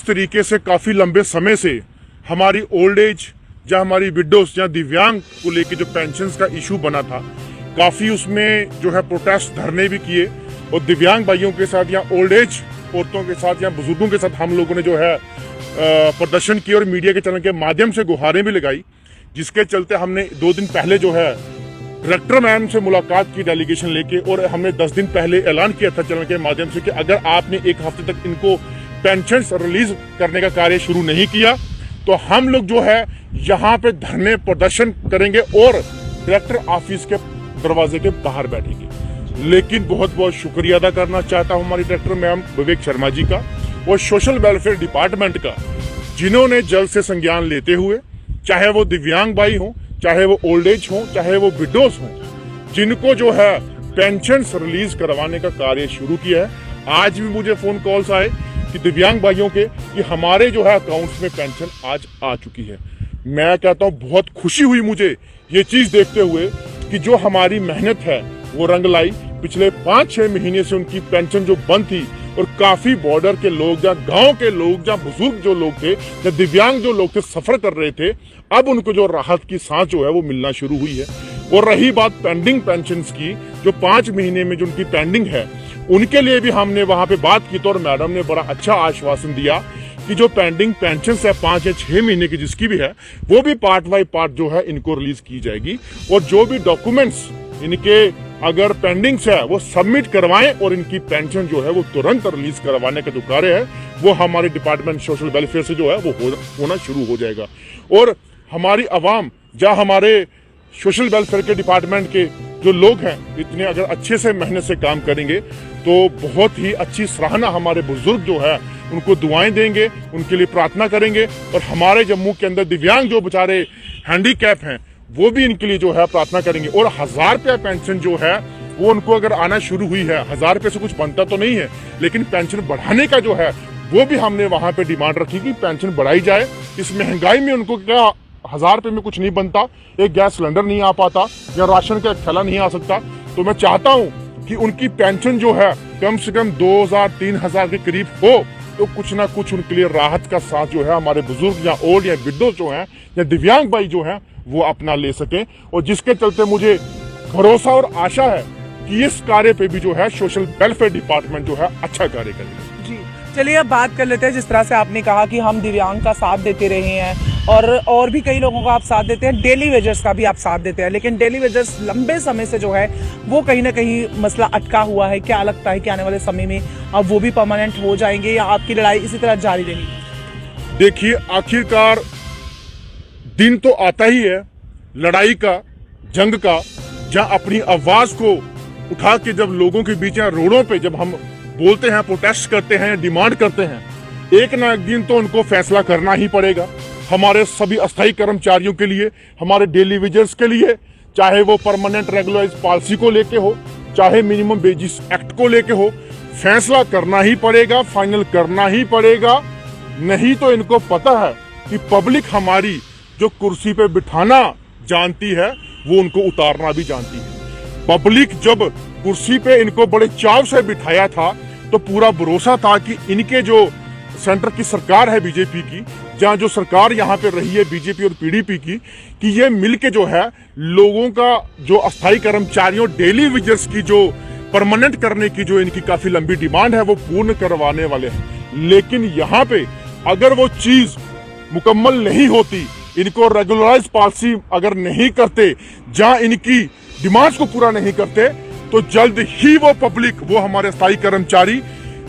तरीके से काफ़ी लंबे समय से हमारी ओल्ड एज या हमारी विडोज या दिव्यांग को लेके जो पेंशन्स का इशू बना था, काफ़ी उसमें जो है प्रोटेस्ट धरने भी किए और दिव्यांग भाइयों के साथ या ओल्ड एज औरतों के साथ या बुजुर्गों के साथ हम लोगों ने जो है प्रदर्शन किए और मीडिया के चैनल के माध्यम से गुहारें भी लगाई, जिसके चलते हमने 2 दिन पहले जो है डायरेक्टर मैम से मुलाकात की डेलीगेशन लेके, और हमने 10 दिन पहले ऐलान किया था चैनल के माध्यम से कि अगर आपने 1 हफ्ते तक इनको पेंशन रिलीज करने का कार्य शुरू नहीं किया तो हम लोग जो है यहाँ पे धरने प्रदर्शन करेंगे और डायरेक्टर ऑफिस के दरवाजे के बाहर बैठेंगे। लेकिन बहुत बहुत शुक्रिया अदा करना चाहता हूँ हमारी डायरेक्टर मैम विवेक शर्मा जी का और सोशल वेलफेयर डिपार्टमेंट का, जिन्होंने जल्द से संज्ञान लेते हुए, चाहे वो दिव्यांग भाई हों, चाहे वो ओल्ड एज हों, चाहे वो विडोज हों, जिनको जो है पेंशन रिलीज करवाने का कार्य शुरू किया है। आज भी मुझे फोन कॉल्स आए कि दिव्यांग भाइयों के कि हमारे जो है अकाउंट्स में पेंशन आज आ चुकी है। मैं कहता हूँ बहुत खुशी हुई मुझे ये चीज देखते हुए कि जो हमारी मेहनत है वो रंग लाई। पिछले 5-6 महीने से उनकी पेंशन जो बंद थी और काफी बॉर्डर के लोग या गांव के लोग या बुजुर्ग जो लोग थे या दिव्यांग जो लोग थे सफर कर रहे थे, अब उनको जो राहत की सांस जो है वो मिलना शुरू हुई है। और रही बात पेंडिंग पेंशन की, जो 5 महीने में जो उनकी पेंडिंग है, उनके लिए भी हमने वहां पे बात की तो और मैडम ने बड़ा अच्छा आश्वासन दिया कि जो पेंडिंग पेंशन है 5 या 6 महीने की जिसकी भी है, वो भी पार्ट बाय पार्ट जो है इनको रिलीज की जाएगी। और जो भी डॉक्यूमेंट्स इनके अगर पेंडिंग्स है वो सबमिट करवाएं और इनकी पेंशन जो है वो तुरंत रिलीज करवाने का जो कार्य है वो हमारे डिपार्टमेंट सोशल वेलफेयर से जो है वो होना शुरू हो जाएगा। और हमारी आवाम या हमारे सोशल वेलफेयर के डिपार्टमेंट के जो लोग हैं इतने अगर अच्छे से मेहनत से काम करेंगे तो बहुत ही अच्छी सराहना हमारे बुजुर्ग जो है उनको दुआएं देंगे, उनके लिए प्रार्थना करेंगे। और हमारे जम्मू के अंदर दिव्यांग जो बेचारे हैंडीकैप हैं वो भी इनके लिए जो है प्रार्थना करेंगे। और 1000 रुपया पेंशन जो है वो उनको अगर आना शुरू हुई है, 1000 रुपये से कुछ बनता तो नहीं है, लेकिन पेंशन बढ़ाने का जो है वो भी हमने वहां पे डिमांड रखी कि पेंशन बढ़ाई जाए। इस महंगाई में उनको क्या 1000 रुपये में कुछ नहीं बनता, एक गैस सिलेंडर नहीं आ पाता या राशन का एक थैला नहीं आ सकता। तो मैं चाहता हूँ कि उनकी पेंशन जो है कम से कम 2000-3000 के करीब हो, तो कुछ ना कुछ उनके लिए राहत का साथ जो है हमारे बुजुर्ग या ओल्ड या विडो जो हैं या दिव्यांग भाई जो हैं वो अपना ले सकें। और जिसके चलते मुझे भरोसा और आशा है कि इस कार्य पे भी जो है सोशल वेलफेयर डिपार्टमेंट जो है अच्छा कार्य करेगा। जी चलिए अब बात कर लेते हैं, जिस तरह से आपने कहा कि हम दिव्यांग का साथ देते रहे हैं और भी कई लोगों का आप साथ देते हैं, डेली वेजर्स का भी आप साथ देते हैं, लेकिन डेली वेजर्स लंबे समय से जो है वो कहीं ना कहीं मसला अटका हुआ है। क्या लगता है कि आने वाले समय में अब वो भी परमानेंट हो जाएंगे या आपकी लड़ाई इसी तरह जारी रहेगी? देखिए, आखिरकार दिन तो आता ही है लड़ाई का, जंग का, जहां अपनी आवाज को उठा के जब लोगों के बीच या रोडों पे जब हम बोलते हैं, प्रोटेस्ट करते हैं, डिमांड करते हैं, एक ना एक दिन तो उनको फैसला करना ही पड़ेगा। हमारे सभी अस्थायी कर्मचारियों के लिए, हमारे डेली वेजर्स के लिए, चाहे वो परमानेंट रेगुलराइज पॉलिसी को लेके हो, चाहे मिनिमम वेजेस एक्ट को लेके हो, फैसला करना ही पड़ेगा, फाइनल करना ही पड़ेगा। नहीं तो इनको पता है कि पब्लिक हमारी जो कुर्सी पे बिठाना जानती है वो उनको उतारना भी जानती है। पब्लिक जब कुर्सी पे इनको बड़े चाव से बिठाया था तो पूरा भरोसा था कि इनके जो सेंटर की सरकार है बीजेपी की, जहां जो सरकार यहाँ पे रही है बीजेपी और पीडीपी की, कि ये मिलके जो है लोगों का जो अस्थायी कर्मचारियों डेली वेजर्स की जो परमानेंट करने की जो इनकी काफी लंबी डिमांड है वो पूर्ण करवाने वाले हैं। लेकिन यहाँ पे अगर वो चीज मुकम्मल नहीं होती, इनको रेगुलराइज पॉलिसी अगर नहीं करते, जहां इनकी डिमांड्स को पूरा नहीं करते, तो जल्द ही वो पब्लिक, वो हमारे स्थायी कर्मचारी,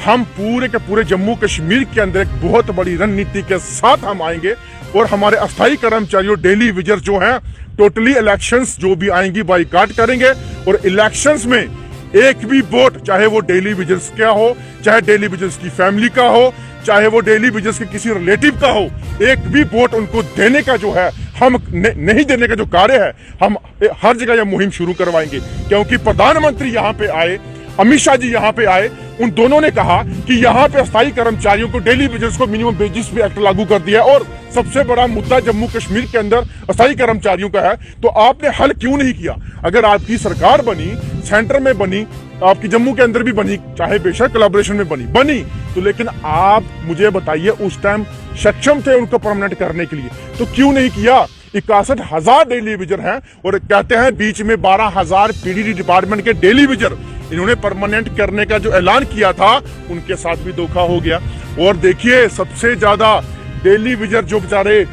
हम पूरे के पूरे जम्मू कश्मीर के अंदर एक बहुत बड़ी रणनीति के साथ हम आएंगे और हमारे अस्थायी कर्मचारियों डेली वेजर जो हैं टोटली इलेक्शंस जो भी आएंगी बाइकाट करेंगे। और इलेक्शंस में एक भी वोट, चाहे वो डेली वेजर्स का हो, चाहे डेली वेजर्स की फैमिली का हो, चाहे वो डेली वेजर्स के किसी रिलेटिव का हो, एक भी वोट उनको देने का जो है, हम नहीं देने का जो कार्य है, हम हर जगह यह मुहिम शुरू करवाएंगे। क्योंकि प्रधानमंत्री यहाँ पे आए, अमित शाह जी यहाँ पे आए, उन दोनों ने कहा कि यहाँ पे अस्थायी कर्मचारियों को, डेली वेजर्स को मिनिमम वेजेस भी एक्ट लागू कर दिया है और सबसे बड़ा मुद्दा जम्मू कश्मीर के अंदर अस्थायी कर्मचारियों का है। तो आपने हल क्यों नहीं किया? अगर आपकी सरकार बनी, सेंटर में बनी, आपकी जम्मू के अंदर भी बनी, चाहे बेशक कोलैबोरेशन में बनी, तो लेकिन आप मुझे बताइए उस टाइम सक्षम थे उनको परमानेंट करने के लिए, तो क्यों नहीं किया? 61,000 डेली विजर हैं और कहते हैं बीच में 12,000 पीडीडी डिपार्टमेंट के डेली विजर इन्होंने परमानेंट करने का जो ऐलान किया था, उनके साथ भी धोखा हो गया। और देखिए सबसे ज्यादा डेली विजर जो बेचारे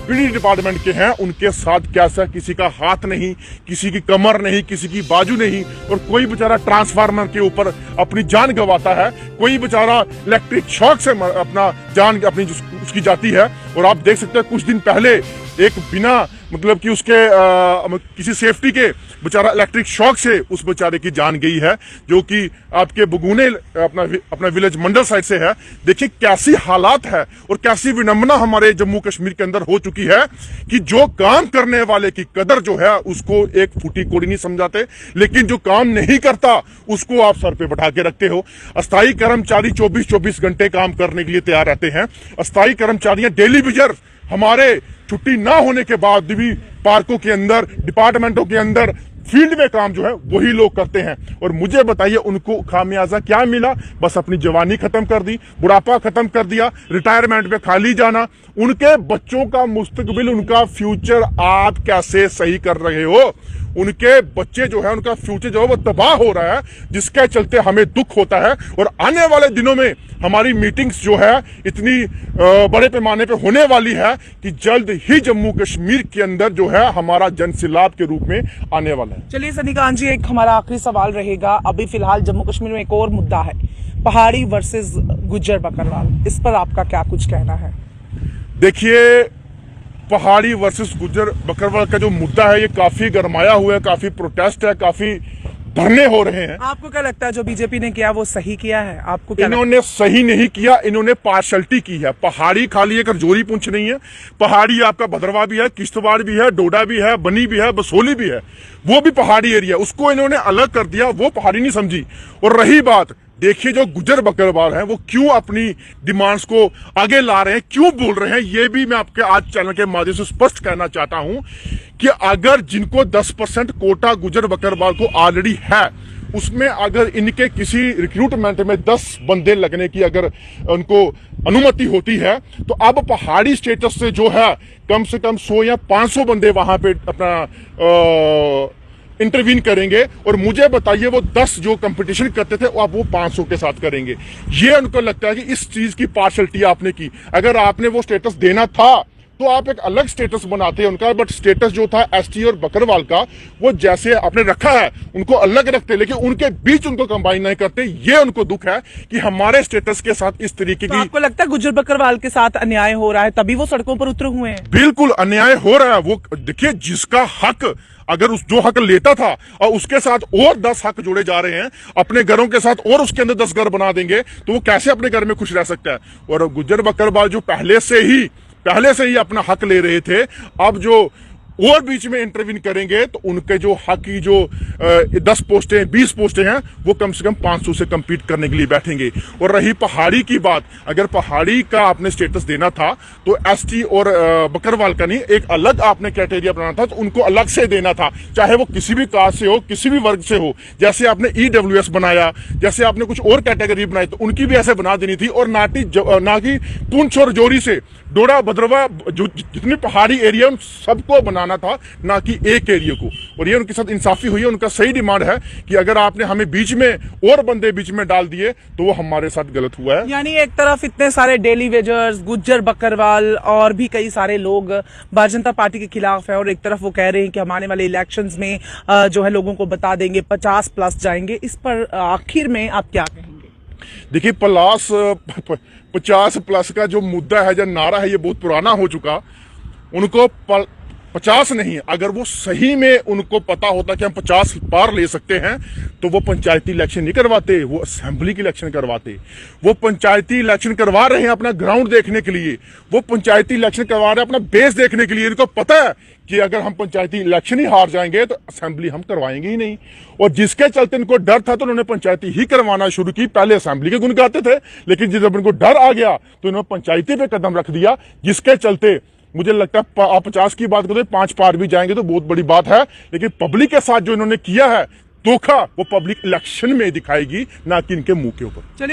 पीडी डिपार्टमेंट के हैं, उनके साथ कैसा किसी का हाथ नहीं, किसी की कमर नहीं, किसी की बाजू नहीं, और कोई बेचारा ट्रांसफार्मर के ऊपर अपनी जान गंवाता है, कोई बेचारा इलेक्ट्रिक शॉक से अपना जान अपनी उसकी जाती है। और आप देख सकते हैं कुछ दिन पहले एक बिना मतलब कि उसके किसी सेफ्टी के बेचारा इलेक्ट्रिक शॉक से उस बेचारे की जान गई है, जो कि आपके बगुने अपना विलेज मंडल साइड से है। देखिए कैसी हालात है और कैसी विडंबना हमारे जम्मू कश्मीर के अंदर हो चुकी है कि जो काम करने वाले की कदर जो है उसको एक फूटी कोड़ी नहीं समझाते, लेकिन जो काम नहीं करता उसको आप सर पे बैठा के रखते हो। अस्थायी कर्मचारी 24-24 घंटे काम करने के लिए तैयार रहते हैं। अस्थायी कर्मचारियां डेली विजर हमारे छुट्टी ना होने के बाद भी पार्कों के अंदर, डिपार्टमेंटों के अंदर फील्ड में काम जो है वही लोग करते हैं। और मुझे बताइए उनको खामियाजा क्या मिला? बस अपनी जवानी खत्म कर दी, बुढ़ापा खत्म कर दिया, रिटायरमेंट पे खाली जाना। उनके बच्चों का मुस्तकबिल, उनका फ्यूचर आप कैसे सही कर रहे हो? उनके बच्चे जो है, उनका फ्यूचर जो है वो तबाह हो रहा है, जिसके चलते हमें दुख होता है। और आने वाले दिनों में हमारी मीटिंग्स जो है इतनी बड़े पैमाने पे होने वाली है कि जल्द ही जम्मू कश्मीर के अंदर जो है हमारा जनसैलाब के रूप में आने वाला है। चलिए सनीकांत जी, एक हमारा आखिरी सवाल रहेगा। अभी फिलहाल जम्मू कश्मीर में एक और मुद्दा है, पहाड़ी वर्सेस गुज्जर बकरवाल, इस पर आपका क्या कुछ कहना है? देखिए पहाड़ी वर्सेस गुज्जर बकरवाल का जो मुद्दा है ये काफी गरमाया हुआ है, काफी प्रोटेस्ट है, काफी धरने हो रहे हैं। आपको क्या लगता है जो बीजेपी ने किया वो सही किया है? आपको क्या इन्होंने सही नहीं किया, इन्होंने पार्शलिटी की है। पहाड़ी खाली एक रजौरी पूंछ नहीं है, पहाड़ी आपका भद्रवाह भी है, किश्तवाड़ भी है, डोडा भी है, बनी भी है, बसोली भी है, वो भी पहाड़ी एरिया, उसको इन्होंने अलग कर दिया, वो पहाड़ी नहीं समझी। और रही बात, देखिए जो गुज्जर बकरवाल हैं वो क्यों अपनी डिमांड्स को आगे ला रहे हैं, क्यों बोल रहे हैं, ये भी मैं आपके आज चैनल के माध्यम से स्पष्ट कहना चाहता हूं कि अगर जिनको 10% कोटा गुज्जर बकरवाल को ऑलरेडी है, उसमें अगर इनके किसी रिक्रूटमेंट में 10 बंदे लगने की अगर उनको अनुमति होती है, तो अब पहाड़ी स्टेटस से जो है कम से कम 100 या 500 बंदे वहां पे अपना इंटरवीन करेंगे। और मुझे बताइए वो 10 जो कंपटीशन करते थे अब वो 500 के साथ करेंगे। ये उनको लगता है कि इस चीज की पार्शलिटी आपने की। अगर आपने वो स्टेटस देना था तो आप एक अलग स्टेटस बनाते हैं उनका, बट स्टेटस जो था एसटी और बकरवाल का वो जैसे आपने रखा है उनको अलग रखते, लेकिन उनके बीच उनको कंबाइन नहीं करते। ये उनको दुख है कि हमारे स्टेटस के साथ इस तरीके की। आपको लगता है गुज्जर बकरवाल के साथ अन्याय हो रहा है तभी वो सड़कों पर उतरे हुए हैं? बिल्कुल अन्याय हो रहा है। वो देखिए जिसका हक अगर उस जो हक लेता था और उसके साथ और 10 हक जोड़े जा रहे हैं अपने घरों के साथ, और उसके अंदर 10 घर बना देंगे, तो वो कैसे अपने घर में खुश रह सकता है? और गुज्जर बकरवाल जो पहले से ही अपना हक ले रहे थे, अब जो और बीच में इंटरवीन करेंगे तो उनके जो हक की जो 10 पोस्टें 20 पोस्टें हैं वो कम से कम 500 से कंपीट करने के लिए बैठेंगे। और रही पहाड़ी की बात, अगर पहाड़ी का आपने स्टेटस देना था तो एसटी और बकरवाल का नहीं, एक अलग आपने क्राइटेरिया बनाना था, तो उनको अलग से देना था, चाहे वो किसी भी कास्ट से हो, किसी भी वर्ग से हो। जैसे आपने ईडब्ल्यूएस बनाया, जैसे आपने कुछ और कैटेगरी बनाई, तो उनकी भी ऐसे बना देनी थी। और ना कि पुंछ और जोरी से डोडा भद्रवाह जो जितनी पहाड़ी एरिया उन सबको बनाना था, ना कि एक एरिया को। और ये उनके साथ इंसाफी हुई है। उनका सही डिमांड है कि अगर आपने हमें बीच में और बंदे बीच में डाल दिए तो वो हमारे साथ गलत हुआ है। यानी एक तरफ इतने सारे डेली वेजर्स, गुज्जर बकरवाल और भी कई सारे लोग भारतीय जनता पार्टी के खिलाफ है, और एक तरफ वो कह रहे हैं कि हम आने वाले इलेक्शंस में जो है लोगों को बता देंगे 50+ जाएंगे। इस पर आखिर में आप क्या कहेंगे? देखिए 50+ का जो मुद्दा है, जो नारा है, ये बहुत पुराना हो चुका। उनको 50 नहीं, अगर वो सही में उनको पता होता कि हम 50 पार ले सकते हैं तो वो पंचायती इलेक्शन नहीं करवाते, वो असेंबली की इलेक्शन करवाते। वो पंचायती इलेक्शन करवा रहे हैं अपना ग्राउंड देखने के लिए, वो पंचायती इलेक्शन करवा रहे हैं अपना बेस देखने के लिए। इनको पता है कि अगर हम पंचायती इलेक्शन ही हार जाएंगे तो असेंबली हम करवाएंगे ही नहीं। और जिसके चलते इनको डर था तो उन्होंने पंचायती ही करवाना शुरू की। पहले असेंबली के गुण गाते थे, लेकिन जब इनको डर आ गया तो इन्होंने पंचायती पे कदम रख दिया, जिसके चलते मुझे लगता है आप 50 की बात करें, 5 पार भी जाएंगे तो बहुत बड़ी बात है। लेकिन पब्लिक के साथ जो इन्होंने किया है धोखा, वो पब्लिक इलेक्शन में दिखाएगी, ना कि इनके मुंह के ऊपर।